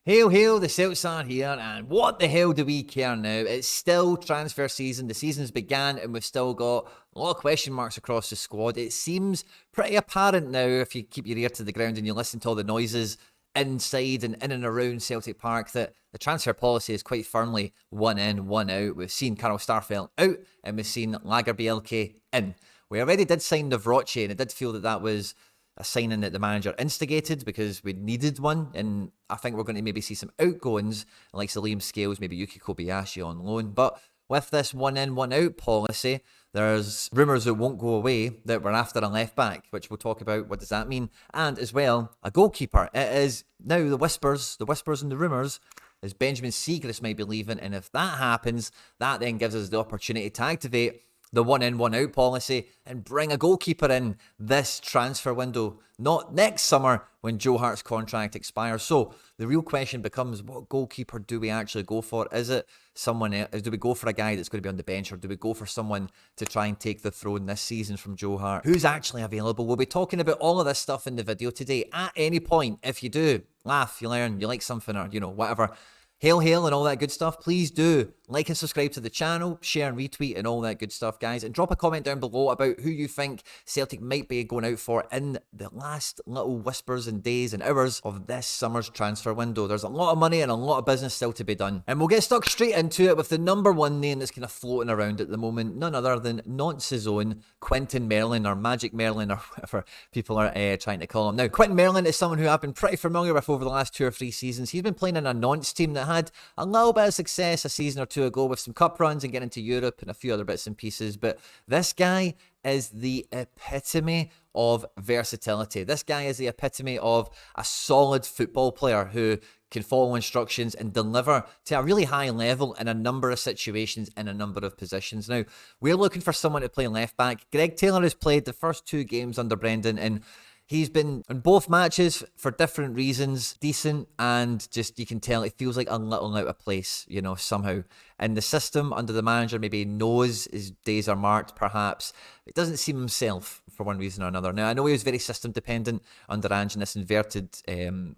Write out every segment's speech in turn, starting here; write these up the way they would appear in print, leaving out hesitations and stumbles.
Hail, hail, the Celts are here, and what the hell do we care now? It's still transfer season. The season's began, and we've still got a lot of question marks across the squad. It seems pretty apparent now, if you keep your ear to the ground and you listen to all the noises inside and in and around Celtic Park, that the transfer policy is quite firmly one in, one out. We've seen Karl Starfelt out, and we've seen Lagerbielke in. We already did sign Navroche, and I did feel that that was a signing that the manager instigated because we needed one, and I think we're going to maybe see some outgoings like Liam Scales, maybe Yuki Kobayashi on loan. But with this one in, one out policy, there's rumours that won't go away that we're after a left back, which we'll talk about. What does that mean? And as well, a goalkeeper. It is now the whispers and the rumours is Benjamin Siegrist might be leaving, and if that happens, that then gives us the opportunity to activate the one in, one out policy and bring a goalkeeper in this transfer window, not next summer when Joe Hart's contract expires. So the real question becomes, what goalkeeper do we actually go for? Is it someone else? Do we go for a guy that's going to be on the bench, or do we go for someone to try and take the throne this season from Joe Hart? Who's actually available? We'll be talking about all of this stuff in the video today. At any point, if you do, laugh, you learn, you like something, or whatever, hail, hail, and all that good stuff, please do like and subscribe to the channel, share and retweet and all that good stuff, guys. And drop a comment down below about who you think Celtic might be going out for in the last little whispers and days and hours of this summer's transfer window. There's a lot of money and a lot of business still to be done. And we'll get stuck straight into it with the number one name that's kind of floating around at the moment. None other than Nantes' own Quentin Merlin, or Magic Merlin, or whatever people are trying to call him. Now, Quentin Merlin is someone who I've been pretty familiar with over the last 2 or 3 seasons. He's been playing in a Nantes team that had a little bit of success a season or two ago with some cup runs and getting into Europe and a few other bits and pieces. But this guy is the epitome of versatility. This guy is the epitome of a solid football player who can follow instructions and deliver to a really high level in a number of situations in a number of positions. Now, we're looking for someone to play left back. Greg Taylor has played the first 2 games under Brendan, and he's been in both matches for different reasons, decent, and just you can tell it feels like a little out of place, somehow. And the system under the manager maybe knows his days are marked, perhaps. It doesn't seem himself for one reason or another. Now, I know he was very system dependent under Ange in this inverted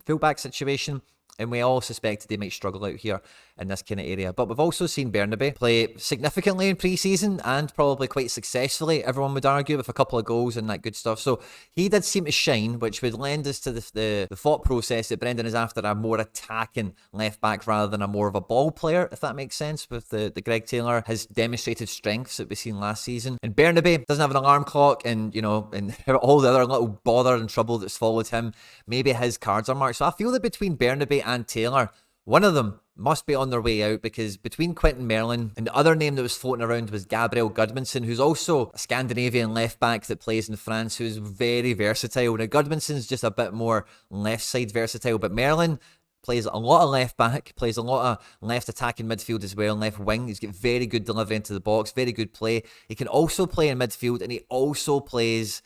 fullback situation, and we all suspected they might struggle out here in this kind of area. But we've also seen Bernabe play significantly in pre-season and probably quite successfully, everyone would argue, with a couple of goals and that good stuff. So he did seem to shine, which would lend us to the thought process that Brendan is after a more attacking left-back rather than a more of a ball player, if that makes sense, with the Greg Taylor has demonstrated strengths that we've seen last season. And Bernabe doesn't have an alarm clock, and, and all the other little bother and trouble that's followed him. Maybe his cards are marked. So I feel that between Bernabe and Taylor, one of them must be on their way out, because between Quentin Merlin and the other name that was floating around was Gabriel Gudmundsson, who's also a Scandinavian left back that plays in France, who's very versatile. Now, Gudmundsson's just a bit more left side versatile, but Merlin plays a lot of left back, plays a lot of left attacking midfield as well, left wing. He's got very good delivery into the box, very good play. He can also play in midfield, and he also plays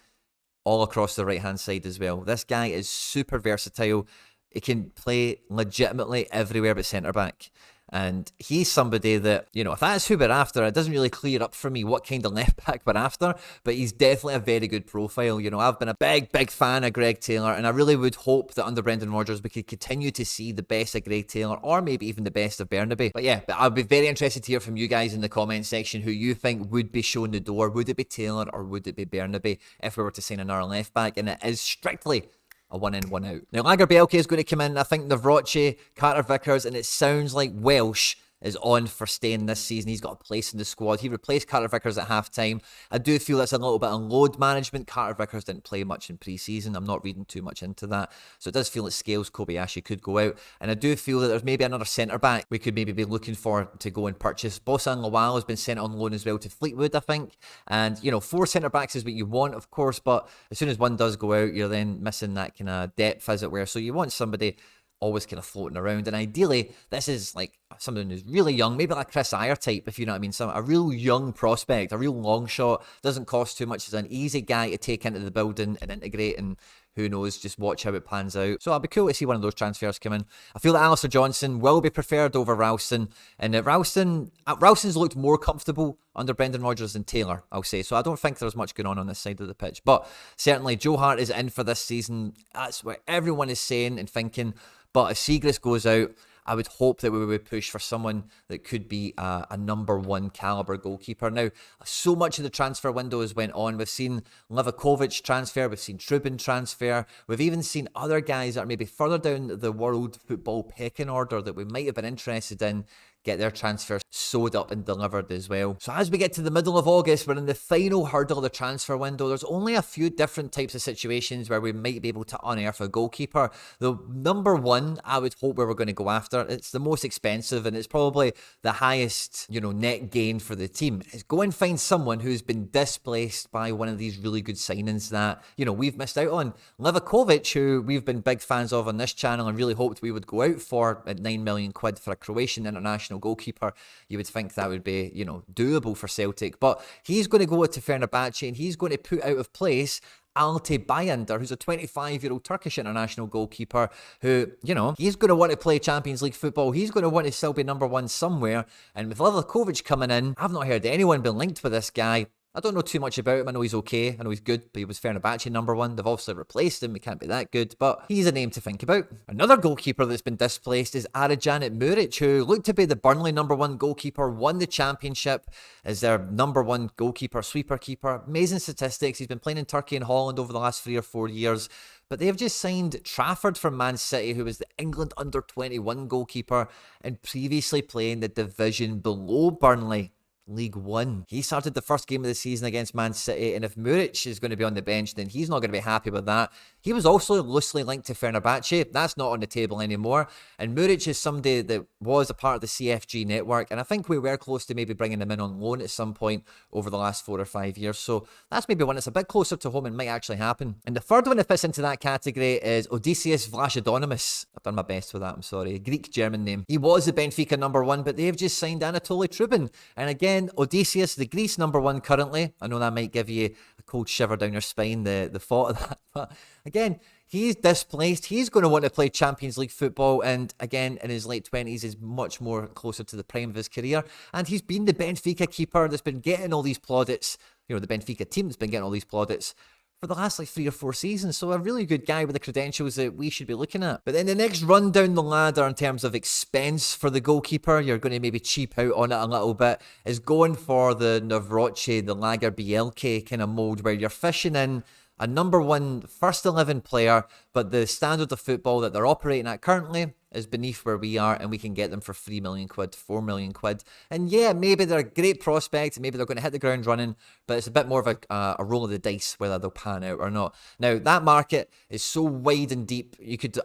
all across the right hand side as well. This guy is super versatile. He can play legitimately everywhere but centre-back. And he's somebody that, if that's who we're after, it doesn't really clear up for me what kind of left-back we're after, but he's definitely a very good profile. I've been a big fan of Greg Taylor, and I really would hope that under Brendan Rodgers we could continue to see the best of Greg Taylor, or maybe even the best of Bernabe. But yeah, I'll be very interested to hear from you guys in the comment section who you think would be shown the door. Would it be Taylor or would it be Bernabe if we were to sign another left-back? And it is strictly a one in, one out. Now, Lagerbielke is going to come in. I think Navroche, Carter Vickers, and it sounds like Welsh is on for staying this season. He's got a place in the squad. He replaced Carter Vickers at half-time. I do feel that's a little bit of load management. Carter Vickers didn't play much in pre-season. I'm not reading too much into that. So it does feel like Scales, Kobayashi could go out. And I do feel that there's maybe another centre-back we could maybe be looking for to go and purchase. Bosan Lawal has been sent on loan as well to Fleetwood, I think. And, 4 centre-backs is what you want, of course, but as soon as one does go out, you're then missing that kind of depth, as it were. So you want somebody always kind of floating around, and ideally this is like someone who's really young, maybe like Chris Ayer type, if you know what I mean, a real young prospect, a real long shot, doesn't cost too much, is an easy guy to take into the building and integrate, and who knows, just watch how it pans out. So it'll be cool to see one of those transfers come in. I feel that Alistair Johnson will be preferred over Ralston, and Ralston's looked more comfortable under Brendan Rodgers than Taylor, I'll say. So I don't think there's much going on this side of the pitch. But certainly Joe Hart is in for this season. That's what everyone is saying and thinking. But if Siegrist goes out, I would hope that we would push for someone that could be a number one caliber goalkeeper. Now, so much of the transfer window has went on. We've seen Livakovic transfer, we've seen Trubin transfer, we've even seen other guys that are maybe further down the world football pecking order that we might have been interested in get their transfers sewed up and delivered as well. So as we get to the middle of August, we're in the final hurdle of the transfer window. There's only a few different types of situations where we might be able to unearth a goalkeeper. The number one, I would hope we were going to go after, it's the most expensive and it's probably the highest, net gain for the team, is go and find someone who's been displaced by one of these really good signings that, we've missed out on. Livakovic, who we've been big fans of on this channel and really hoped we would go out for at 9 million quid for a Croatian international goalkeeper. You would think that would be, doable for Celtic, but he's going to go to Fenerbahce and he's going to put out of place Altay Bayındır, who's a 25-year-old Turkish international goalkeeper who, he's going to want to play Champions League football. He's going to want to still be number one somewhere. And with Livakovic coming in, I've not heard anyone being linked with this guy. I don't know too much about him. I know he's okay. I know he's good, but he was Fenerbahce number one. They've obviously replaced him. He can't be that good, but he's a name to think about. Another goalkeeper that's been displaced is Arajanet Muric, who looked to be the Burnley number one goalkeeper, won the championship as their number one goalkeeper, sweeper keeper. Amazing statistics. He's been playing in Turkey and Holland over the last 3 or 4 years. But they've just signed Trafford from Man City, who was the England under-21 goalkeeper and previously playing the division below Burnley, League One. He started the first game of the season against Man City, and if Muric is going to be on the bench, then he's not going to be happy with that. He was also loosely linked to Fenerbahce. That's not on the table anymore. And Muric is somebody that was a part of the CFG network, and I think we were close to maybe bringing him in on loan at some point over the last 4 or 5 years. So that's maybe one that's a bit closer to home and might actually happen. And the third one that fits into that category is Odysseus Vlachodonoumas. I've done my best with that, I'm sorry. Greek-German name. He was the Benfica number one, but they've just signed Anatoly Trubin. And again, Odysseus, the Greece number one currently. I know that might give you a cold shiver down your spine, the thought of that. But again, he's displaced. He's going to want to play Champions League football. And again, in his late 20s, is much more closer to the prime of his career. And he's been the Benfica keeper that's been getting all these plaudits. The Benfica team that's been getting all these plaudits for the last 3 or 4 seasons. So a really good guy with the credentials that we should be looking at. But then the next run down the ladder in terms of expense for the goalkeeper, you're going to maybe cheap out on it a little bit, is going for the Navroche, the Lager Bielke kind of mold where you're fishing in a number one first 11 player, but the standard of football that they're operating at currently is beneath where we are, and we can get them for 3 million quid, 4 million quid. And yeah, maybe they're a great prospect, maybe they're going to hit the ground running, but it's a bit more of a roll of the dice whether they'll pan out or not. Now, that market is so wide and deep,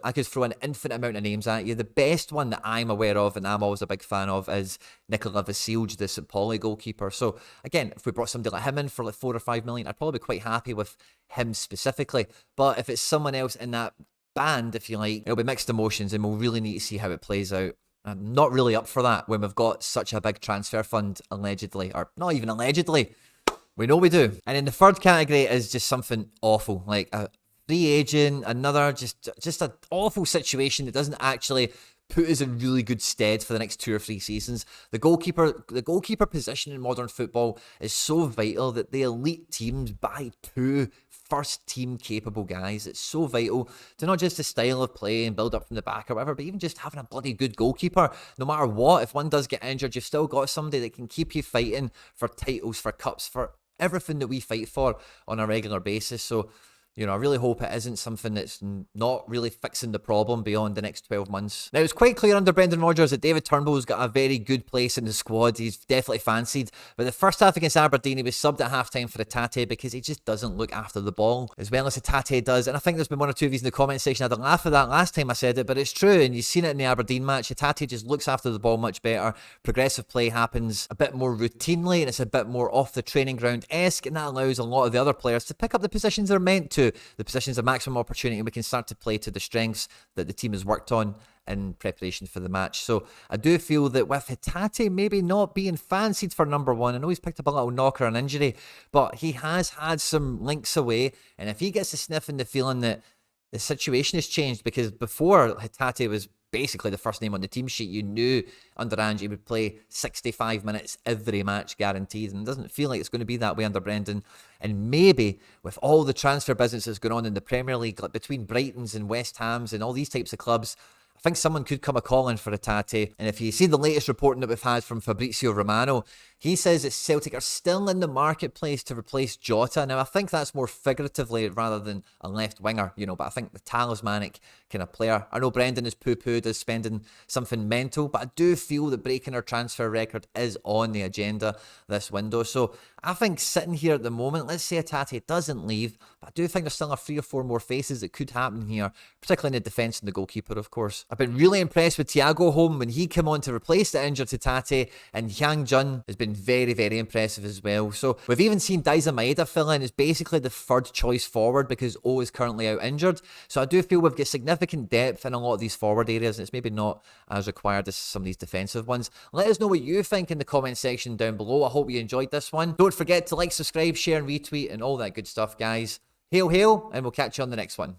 I could throw an infinite amount of names at you. The best one that I'm aware of, and I'm always a big fan of, is Nikola Vasilj, the St. Pauli goalkeeper. So again, if we brought somebody like him in for 4 or 5 million, I'd probably be quite happy with him specifically. But if it's someone else in that band, if you like, it'll be mixed emotions, and we'll really need to see how it plays out. I'm not really up for that when we've got such a big transfer fund, allegedly, or not even allegedly. We know we do. And in the third category is just something awful, like a free agent, another just an awful situation that doesn't actually put us in really good stead for the next 2 or 3 seasons. The goalkeeper position in modern football is so vital that the elite teams buy 2 first team capable guys. It's so vital to not just the style of play and build up from the back or whatever, but even just having a bloody good goalkeeper. No matter what, if one does get injured, you've still got somebody that can keep you fighting for titles, for cups, for everything that we fight for on a regular basis. So I really hope it isn't something that's not really fixing the problem beyond the next 12 months. Now, it's quite clear under Brendan Rodgers that David Turnbull's got a very good place in the squad. He's definitely fancied. But the first half against Aberdeen, he was subbed at half-time for Hatate because he just doesn't look after the ball as well as Hatate does. And I think there's been 1 or 2 of these in the comment section. I had a laugh at that last time I said it, but it's true. And you've seen it in the Aberdeen match. Hatate just looks after the ball much better. Progressive play happens a bit more routinely, and it's a bit more off the training ground-esque, and that allows a lot of the other players to pick up the positions they're meant to, the positions of maximum opportunity, and we can start to play to the strengths that the team has worked on in preparation for the match. So I do feel that with Hatate maybe not being fancied for number one, I know he's picked up a little knocker and injury, but he has had some links away, and if he gets a sniff in the feeling that the situation has changed, because before Hatate was basically the first name on the team sheet, you knew under Ange he would play 65 minutes every match guaranteed, and it doesn't feel like it's going to be that way under Brendan. And maybe with all the transfer business that's going on in the Premier League, like between Brightons and West Hams and all these types of clubs, I think someone could come a calling for a Tate. And if you see the latest reporting that we've had from Fabrizio Romano, he says that Celtic are still in the marketplace to replace Jota. Now, I think that's more figuratively rather than a left winger, but I think the talismanic kind of player. I know Brendan is poo-pooed as spending something mental, but I do feel that breaking our transfer record is on the agenda this window. So I think sitting here at the moment, let's say Tate doesn't leave, but I do think there's still 3 or 4 more faces that could happen here, particularly in the defence and the goalkeeper, of course. I've been really impressed with Thiago Holm when he came on to replace the injured Tate, and Yang Jun has been very, very impressive as well. So we've even seen Daiza Maeda fill in as basically the third choice forward because O is currently out injured. So I do feel we've got significant depth in a lot of these forward areas, and it's maybe not as required as some of these defensive ones. Let us know what you think in the comment section down below. I hope you enjoyed this one. Don't forget to like, subscribe, share and retweet and all that good stuff, guys. Hail, hail, and we'll catch you on the next one.